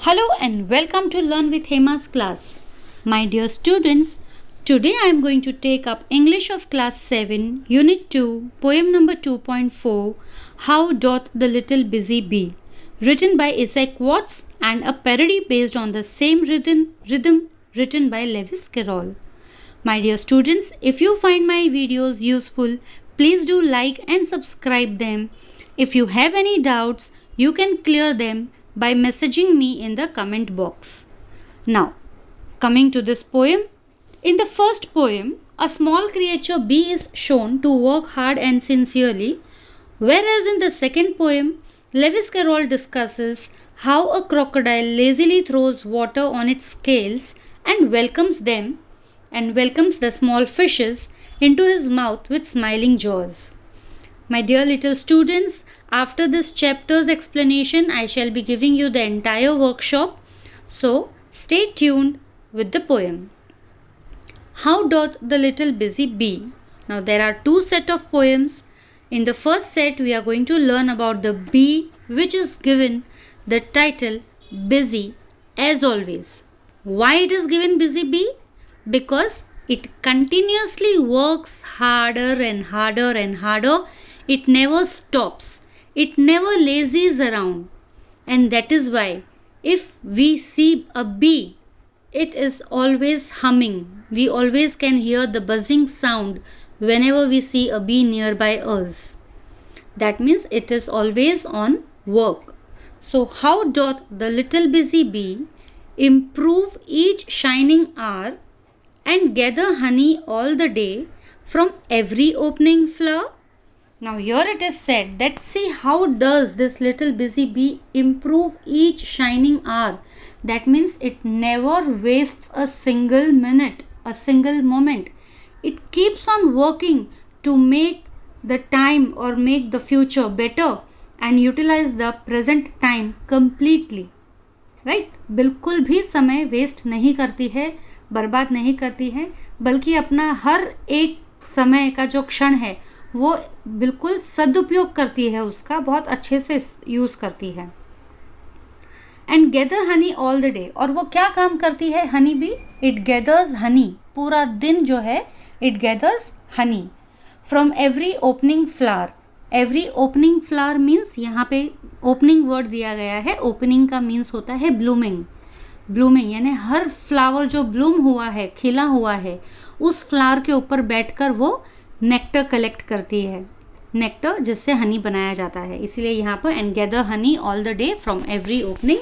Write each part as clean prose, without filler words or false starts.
Hello and welcome to Learn with Hema's class. My dear students, today I am going to take up English of class 7, Unit 2, poem number 2.4, How Doth the Little Busy Bee, written by Isaac Watts and a parody based on the same rhythm written by Lewis Carroll. My dear students, if you find my videos useful, please do like and subscribe them. If you have any doubts, you can clear them by messaging me in the comment box. Now, coming to this poem. In the first poem, a small creature bee is shown to work hard and sincerely, whereas in the second poem, Lewis Carroll discusses how a crocodile lazily throws water on its scales and welcomes the small fishes into his mouth with smiling jaws. My dear little students, after this chapter's explanation, I shall be giving you the entire workshop. So, stay tuned with the poem. How doth the little busy bee? Now, there are two sets of poems. In the first set, we are going to learn about the bee, which is given the title Busy as always. Why it is given busy bee? Because it continuously works harder and harder and harder. It never stops. It never lazies around. And that is why if we see a bee, it is always humming. We always can hear the buzzing sound whenever we see a bee nearby us. That means it is always on work. So how doth the little busy bee improve each shining hour and gather honey all the day from every opening flower? Now here it is said that see how does this little busy bee improve each shining hour. That means it never wastes a single minute, a single moment. It keeps on working to make the time or make the future better and utilize the present time completely. Right? बिल्कुल भी समय waste नहीं करती है, बर्बाद नहीं करती है, बल्कि अपना हर एक समय का जो क्षण है वो बिल्कुल सदुपयोग करती है, उसका बहुत अच्छे से यूज़ करती है. And gather honey all the day. और वो क्या काम करती है honey bee? It gathers Honey. पूरा दिन जो है it gathers honey from every opening flower. Every opening flower means यहाँ पे ओपनिंग वर्ड दिया गया है. ओपनिंग का मीन्स होता है ब्लूमिंग. ब्लूमिंग यानी हर फ्लावर जो ब्लूम हुआ है, खिला हुआ है, उस फ्लावर के ऊपर बैठकर वो नेक्टर कलेक्ट करती है. नेक्टर जिससे हनी बनाया जाता है, इसीलिए यहाँ पर and gather honey all the day from every opening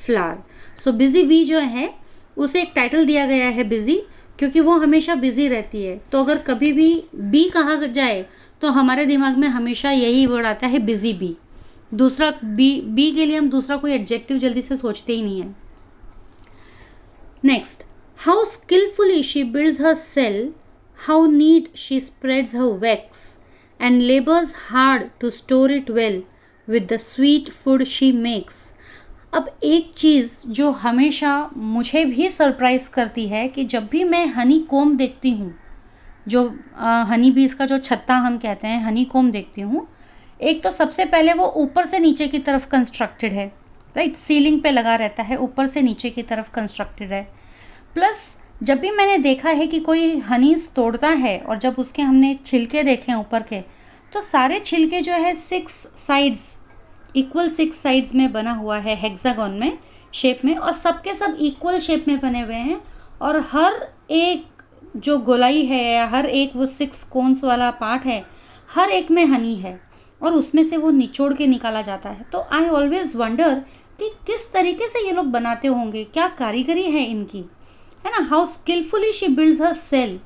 flower. So busy bee जो है उसे एक टाइटल दिया गया है बिजी, क्योंकि वो हमेशा बिजी रहती है. तो अगर कभी भी बी कहा जाए तो हमारे दिमाग में हमेशा यही वर्ड आता है बिजी बी. दूसरा बी के लिए हम दूसरा कोई एडजेक्टिव जल्दी से सोचते ही नहीं है. Next, how skilfully she builds her cell, how neat she spreads her wax and labors hard to store it well with the sweet food she makes. अब एक चीज़ जो हमेशा मुझे भी सरप्राइज़ करती है कि जब भी मैं हनी कोम देखती हूँ, जो हनी बीज का जो छत्ता हम कहते हैं, हनी कोम देखती हूँ, एक तो सबसे पहले वो ऊपर से नीचे की तरफ कंस्ट्रक्टेड है. राइट, सीलिंग पे लगा रहता है, ऊपर से नीचे की तरफ कंस्ट्रक्टेड है. प्लस जब भी मैंने देखा है कि कोई हनीस तोड़ता है और जब उसके हमने छिलके देखे ऊपर के, तो सारे छिलके जो है 6 साइड्स, इक्वल 6 साइड्स में बना हुआ है, हेक्सागन में शेप में, और सबके सब इक्वल शेप में बने हुए हैं. और हर एक जो गोलाई है या हर एक वो 6 कोन्स वाला पार्ट है, हर एक में हनी है और उसमें से वो निचोड़ के निकाला जाता है. तो आई ऑलवेज वंडर कि किस तरीके से ये लोग बनाते होंगे, क्या कारीगरी है इनकी, है ना. How skilfully she builds her cell,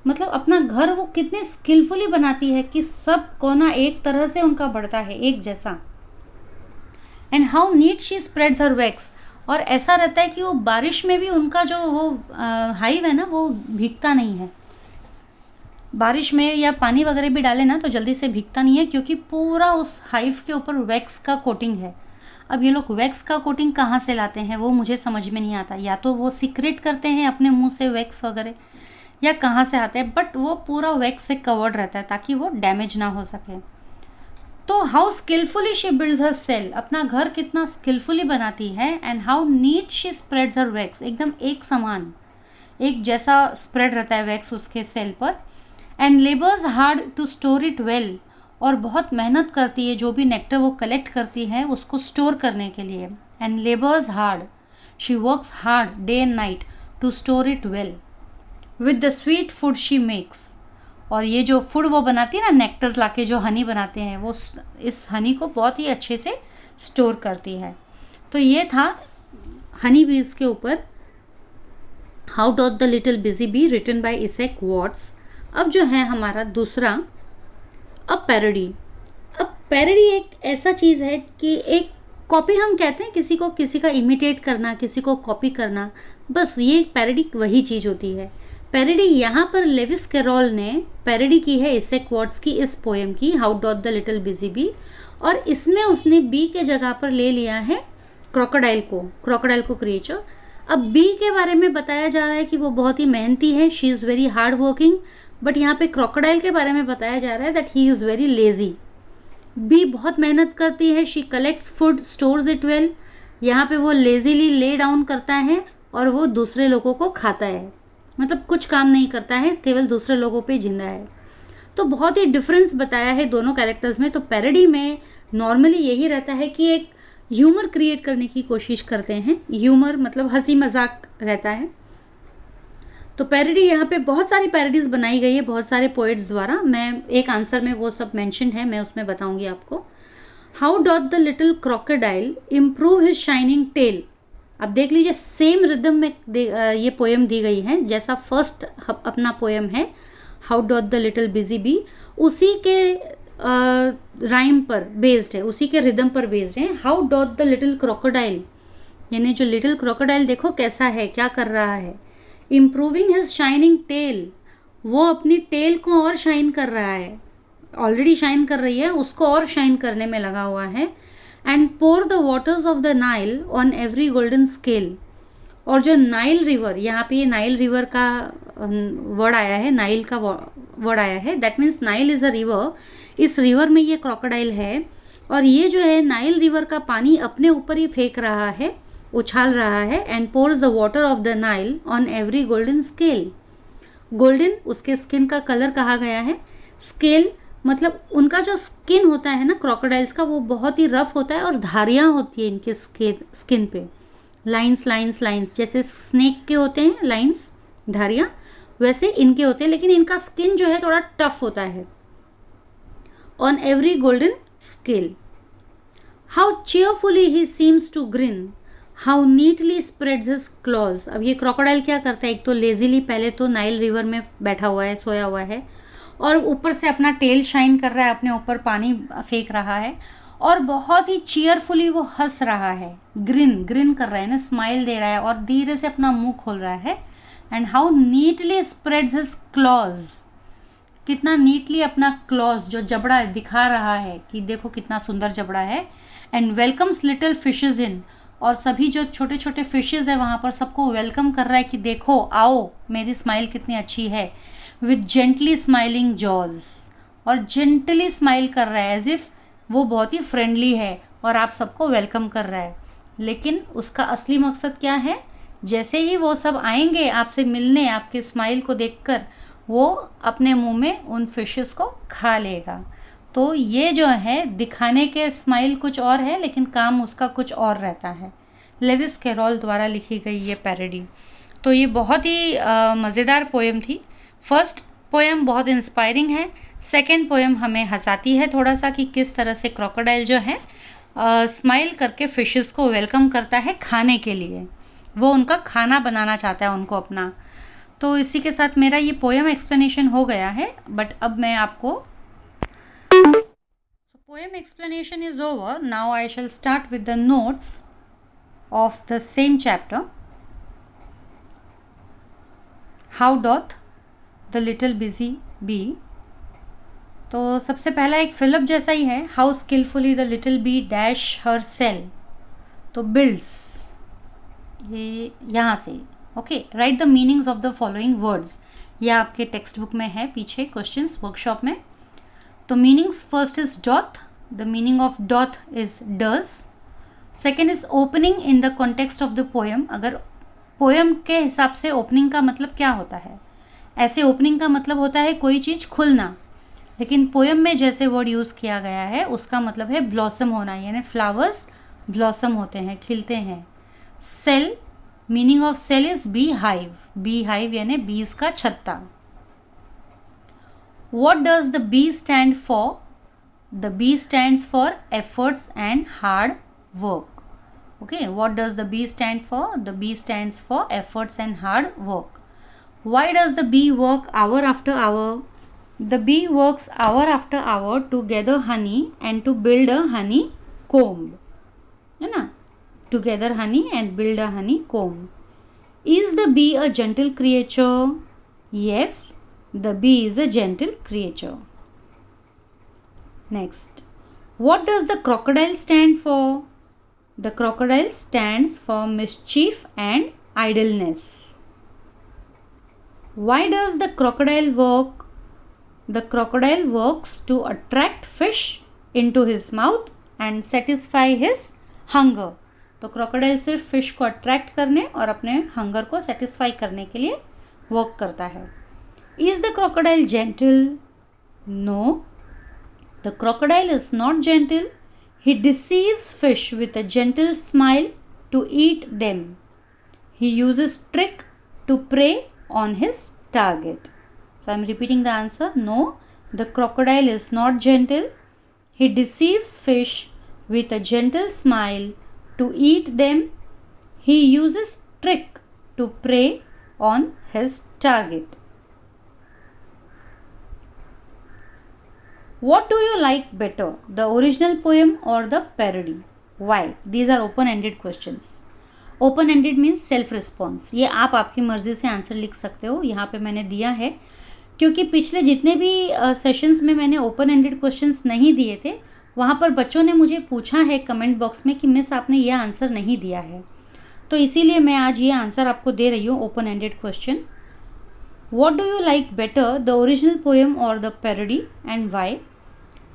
मतलब अपना घर वो कितने स्किलफुली बनाती है कि सब कोना एक तरह से उनका बढ़ता है, एक जैसा. And how neat she spreads her wax, और ऐसा रहता है कि वो बारिश में भी उनका जो वो हाइव है ना, वो भीगता नहीं है. बारिश में या पानी वगैरह भी डाले ना तो जल्दी से भीगता नहीं है, क्योंकि पूरा उस हाइव के ऊपर वैक्स का कोटिंग है. अब ये लोग वैक्स का कोटिंग कहाँ से लाते हैं वो मुझे समझ में नहीं आता. या तो वो सीक्रेट करते हैं अपने मुंह से वैक्स वगैरह, या कहाँ से आते हैं, बट वो पूरा वैक्स से कवर्ड रहता है ताकि वो डैमेज ना हो सके. तो how skilfully she builds her cell, अपना घर कितना स्किलफुली बनाती है, and how neat she spreads her wax, एकदम एक समान एक जैसा स्प्रेड रहता है वैक्स उसके सेल पर, and labours hard to store it well, और बहुत मेहनत करती है जो भी नेक्टर वो कलेक्ट करती है उसको स्टोर करने के लिए, and labours hard, she works hard day and night to store it well with the sweet food she makes, और ये जो फूड वो बनाती है ना, नेक्टर लाके जो हनी बनाते हैं, वो इस हनी को बहुत ही अच्छे से स्टोर करती है। तो ये था हनी बीज के ऊपर how doth the little busy bee, written by Isaac Watts. अब जो है हमारा दूसरा, अब पैरोडी। अब पैरोडी एक ऐसा चीज़ है कि एक कॉपी हम कहते हैं किसी को, किसी का इमिटेट करना, किसी को कॉपी करना, बस ये पैरोडी वही चीज़ होती है। पैरोडी यहाँ पर लेविस कैरोल ने पैरोडी की है इसेक वॉट्स की इस पोएम की, how doth the little busy bee, और इसमें उसने बी के जगह पर ले लिया है क्रोकोडाइल को क्रिएचर। अब बी के बारे में बताया जा रहा है कि वो बहुत ही मेहनती है, she is very hard working, but यहाँ पे क्रोकोडाइल के बारे में बताया जा रहा है that he is very lazy. Bee बहुत मेहनत करती है, she collects food stores it well, यहाँ पे वो लेजीली ले डाउन करता है और वो दूसरे लोगों को खाता है, मतलब कुछ काम नहीं करता है, केवल दूसरे लोगों पे जिंदा है। तो बहुत ही डिफरेंस बताया है दोनों कैरेक्टर्स में। तो पैरोडी में नॉर्मली यही रहता है कि एक ह्यूमर क्रिएट करने की कोशिश करते हैं, ह्यूमर मतलब हंसी मजाक रहता है। तो पैरोडी यहाँ पे बहुत सारी पैरोडीज बनाई गई है बहुत सारे पोएट्स द्वारा, मैं एक आंसर में वो सब मेंशन है, मैं उसमें बताऊंगी आपको। How doth the little crocodile improve his shining tail. अब देख लीजिए सेम रिदम में ये पोएम दी गई है जैसा फर्स्ट अपना पोएम है how doth the little busy bee, उसी के राइम पर बेस्ड है, उसी के रिदम पर बेस्ड है। How doth the little crocodile, यानी जो लिटिल क्रोकोडाइल देखो कैसा है, क्या कर रहा है। इम्प्रूविंग हिज शाइनिंग टेल, वो अपनी टेल को और शाइन कर रहा है, ऑलरेडी शाइन कर रही है, उसको और शाइन करने में लगा हुआ है। And pour the waters of the Nile on every golden scale, और जो नाइल रिवर, यहाँ पे ये नाइल रिवर का वर्ड आया है, नाइल का वर्ड आया है, that means Nile is a river, इस रिवर में ये क्रोकोडाइल है, और ये जो है नाइल रिवर का पानी अपने ऊपर ही फेंक रहा है, उछाल रहा है। And pores the water of the Nile on every golden scale, golden उसके स्किन का कलर कहा गया है, स्केल मतलब उनका जो स्किन होता है ना क्रोकोडाइल्स का, वो बहुत ही रफ होता है और धारियाँ होती है इनके स्किन पे, लाइंस लाइंस लाइंस, जैसे स्नेक के होते हैं लाइंस धारियाँ, वैसे इनके होते हैं, लेकिन इनका स्किन जो है थोड़ा टफ होता है। On every golden scale, how cheerfully he seems to green, how neatly spreads his clause. अब ये क्रोकोडाइल क्या करता है, एक तो लेजीली पहले तो नाइल रिवर में बैठा हुआ है, सोया हुआ है, और ऊपर से अपना टेल शाइन कर रहा है, अपने ऊपर पानी फेंक रहा है, और बहुत ही चीयरफुली वो हंस रहा है, ग्रिन कर रहा है ना, स्माइल दे रहा है, और धीरे से अपना मुंह खोल रहा है। And how neatly spreads his clause, कितना नीटली अपना क्लॉज जो जबड़ा दिखा रहा है कि देखो कितना सुंदर जबड़ा है। एंड वेलकम्स लिटिल फिशेज इन, और सभी जो छोटे छोटे फिशेज है वहाँ पर सबको वेलकम कर रहा है कि देखो आओ, मेरी स्माइल कितनी अच्छी है। विथ जेंटली स्माइलिंग जॉज, और जेंटली स्माइल कर रहा है एज इफ वो बहुत ही फ्रेंडली है और आप सबको वेलकम कर रहा है। लेकिन उसका असली मकसद क्या है, जैसे ही वो सब आएंगे आपसे मिलने, आपके स्माइल को देखकर, वो अपने मुंह में उन फिशेस को खा लेगा। तो ये जो है दिखाने के स्माइल कुछ और है, लेकिन काम उसका कुछ और रहता है। लेविस कैरोल द्वारा लिखी गई ये पैरोडी। तो ये बहुत ही मज़ेदार पोएम थी। फर्स्ट पोएम बहुत इंस्पायरिंग है, सेकंड पोएम हमें हंसाती है थोड़ा सा कि किस तरह से क्रोकोडाइल जो है स्माइल करके फिशेस को वेलकम करता है खाने के लिए, वो उनका खाना बनाना चाहता है उनको अपना। तो इसी के साथ मेरा ये पोएम एक्सप्लेनेशन हो गया है, बट अब मैं आपको poem explanation is over. Now I shall start with the notes of the same chapter. How doth the little busy bee? तो सबसे पहला एक फिलअप जैसा ही है, how skilfully the little bee dash her cell, तो बिल्ड्स, ये यहाँ से okay. Right the meanings of the following words, ये आपके टेक्स्ट बुक में है पीछे क्वेश्चंस वर्कशॉप में। तो meanings first is doth, The meaning of doth is does. Second is opening in the context of the poem. अगर poem के हिसाब से ओपनिंग का मतलब क्या होता है, ऐसे ओपनिंग का मतलब होता है कोई चीज़ खुलना, लेकिन पोएम में जैसे वर्ड यूज़ किया गया है उसका मतलब है ब्लॉसम होना, यानी फ्लावर्स ब्लॉसम होते हैं, खिलते हैं. Cell, meaning of cell is bee beehive beehive bees का छत्ता. What does the B stand for? The B stands for efforts and hard work. Okay, what does the B stand for? The B stands for efforts and hard work. Why does the bee work hour after hour? The bee works hour after hour to gather honey and to build a honey comb. है ना? To gather honey and build a honey comb. Is the bee a gentle creature? Yes. The bee is a gentle creature. Next, what does the crocodile stand for? The crocodile stands for mischief and idleness. Why does the crocodile work? The crocodile works to attract fish into his mouth and satisfy his hunger. तो crocodile सिर्फ fish को attract करने और अपने hunger को satisfy करने के लिए work करता है. Is the crocodile gentle? No. The crocodile is not gentle. He deceives fish with a gentle smile to eat them. He uses trick to prey on his target. So I am repeating the answer. No, the crocodile is not gentle. He deceives fish with a gentle smile to eat them. He uses trick to prey on his target. What do you like better, the original poem or the parody? Why? These are open-ended questions. Open-ended means self-response. ये आप आपकी मर्ज़ी से answer लिख सकते हो. यहाँ पे मैंने दिया है क्योंकि पिछले जितने भी सेशंस में मैंने ओपन-एंडेड क्वेश्चंस नहीं दिए थे, वहाँ पर बच्चों ने मुझे पूछा है कमेंट बॉक्स में कि मिस आपने ये आंसर नहीं दिया है, तो इसीलिए मैं आज ये आंसर आपको दे रही हूँ, open-ended question. What do you like better, the original poem or the parody, and why?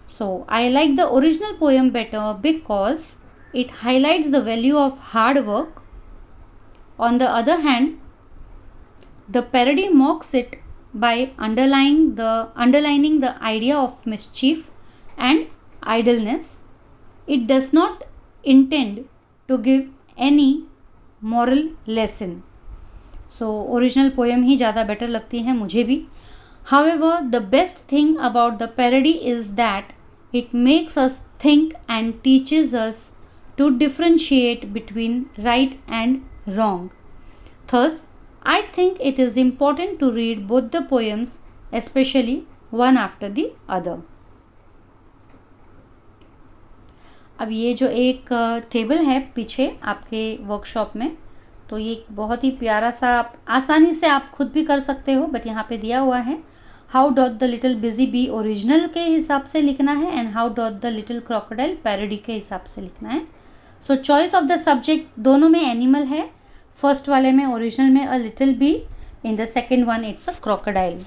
So, I like the original poem better because it highlights the value of hard work. On the other hand, the parody mocks it by underlining the idea of mischief and idleness. It does not intend to give any moral lesson. So, original poem ही ज़्यादा better लगती है मुझे भी. However, the best thing about the parody is that it makes us think and teaches us to differentiate between right and wrong. Thus, I think it is important to read both the poems, especially one after the other. अब ये जो एक table है पीछे आपके workshop में, तो ये बहुत ही प्यारा सा, आसानी से आप खुद भी कर सकते हो, बट यहाँ पे दिया हुआ है how doth the little busy bee original के हिसाब से लिखना है and how doth the little crocodile parody के हिसाब से लिखना है. So choice of the subject दोनों में एनिमल है. फर्स्ट वाले में ओरिजिनल में a little bee, in the second one it's a crocodile.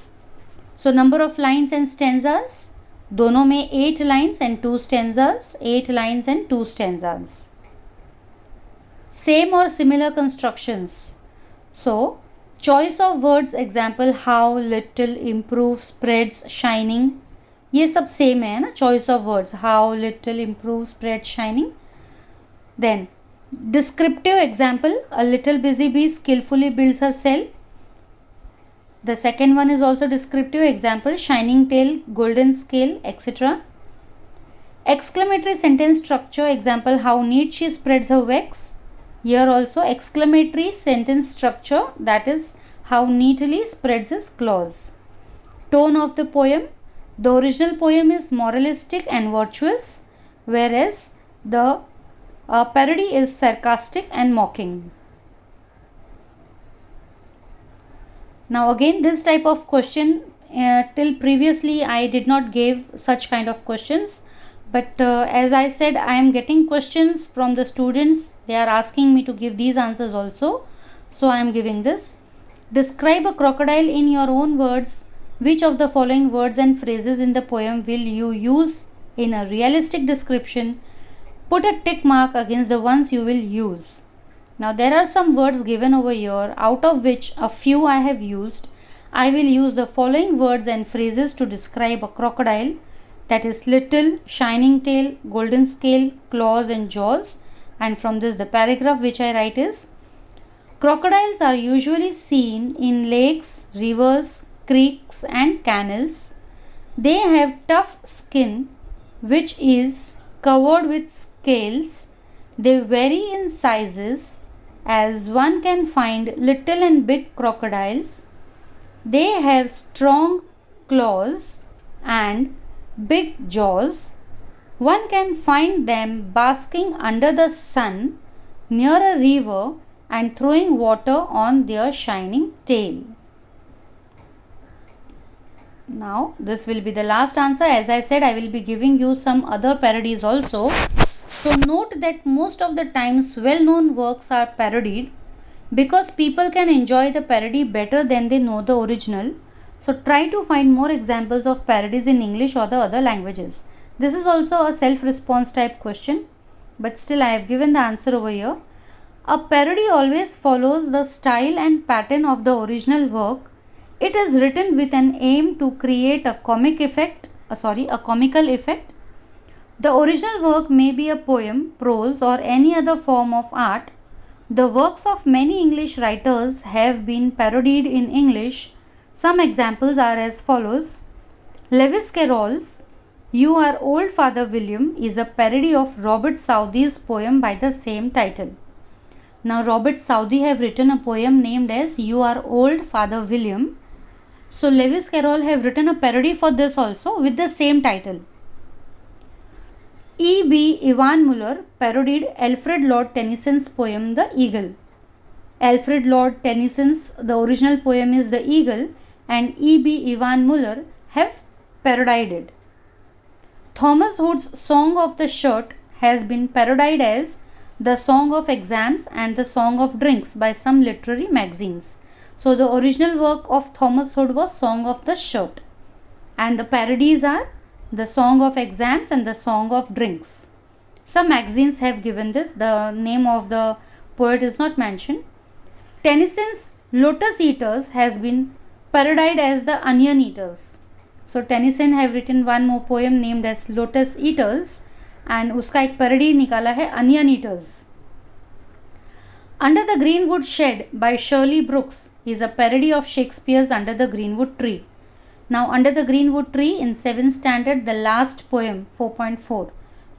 So number of lines and stanzas, दोनों में 8 lines and 2 stanzas. 8 lines and 2 stanzas. Same or similar constructions. So, choice of words, example how little improves spreads shining. ये सब same है ना, choice of words how little improves spreads shining. Then descriptive example, a little busy bee skillfully builds her cell. The second one is also descriptive example, shining tail, golden scale, etc. Exclamatory sentence structure, example how neat she spreads her wax. Here also exclamatory sentence structure, that is how neatly spreads his claws. Tone of the poem, the original poem is moralistic and virtuous, whereas the parody is sarcastic and mocking. Now again, this type of question, till previously I did not give such kind of questions. But as I said, I am getting questions from the students. They are asking me to give these answers also. So I am giving this. Describe a crocodile in your own words. Which of the following words and phrases in the poem will you use in a realistic description, put a tick mark against the ones you will use. Now there are some words given over here, out of which a few I have used. I will use the following words and phrases to describe a crocodile, that is little, shining tail, golden scale, claws and jaws. And from this the paragraph which I write is: crocodiles are usually seen in lakes, rivers, creeks and canals. They have tough skin which is covered with scales. They vary in sizes, as one can find little and big crocodiles. They have strong claws and big jaws. One can find them basking under the sun near a river and throwing water on their shining tail. Now this will be the last answer. As I said, I will be giving you some other parodies also. So note that most of the times well-known works are parodied because people can enjoy the parody better than they know the original. So try to find more examples of parodies in English or the other languages. This is also a self-response type question, but still I have given the answer over here. A parody always follows the style and pattern of the original work. It is written with an aim to create a comical effect. The original work may be a poem, prose or any other form of art. The works of many English writers have been parodied in English. Some examples are as follows. Lewis Carroll's You Are Old Father William is a parody of Robert Southey's poem by the same title. Now Robert Southey have written a poem named as You Are Old Father William. So Lewis Carroll have written a parody for this also with the same title. E.B. Ivan Muller parodied Alfred Lord Tennyson's poem The Eagle. Alfred Lord Tennyson's the original poem is The Eagle and E.B. Ivan Muller have parodied it. Thomas Hood's Song of the Shirt has been parodied as The Song of Exams and The Song of Drinks by some literary magazines. So the original work of Thomas Hood was Song of the Shirt and the parodies are The Song of Exams and The Song of Drinks. Some magazines have given this. The name of the poet is not mentioned. Tennyson's Lotus Eaters has been parodied as The Onion Eaters. So Tennyson have written one more poem named as Lotus Eaters and उसका एक parody निकाला है Onion Eaters. Under the Greenwood Shed by Shirley Brooks is a parody of Shakespeare's Under the Greenwood Tree. Now Under the Greenwood Tree in 7th standard, the last poem 4.4 or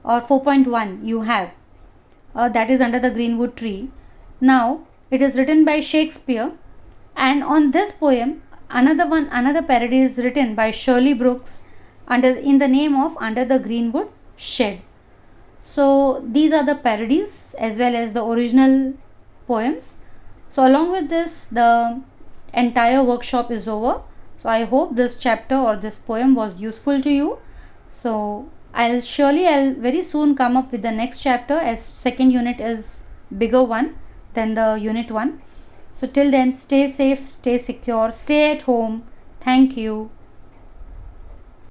4.1 you have that is Under the Greenwood Tree. Now it is written by Shakespeare and on this poem another parody is written by Shirley Brooks in the name of Under the Greenwood Shed. So these are the parodies as well as the original poems. So along with this the entire workshop is over. So I hope this chapter or this poem was useful to you. So I'll very soon come up with the next chapter, as second unit is bigger one than the unit 1. So till then, stay safe, stay secure, stay at home. Thank you.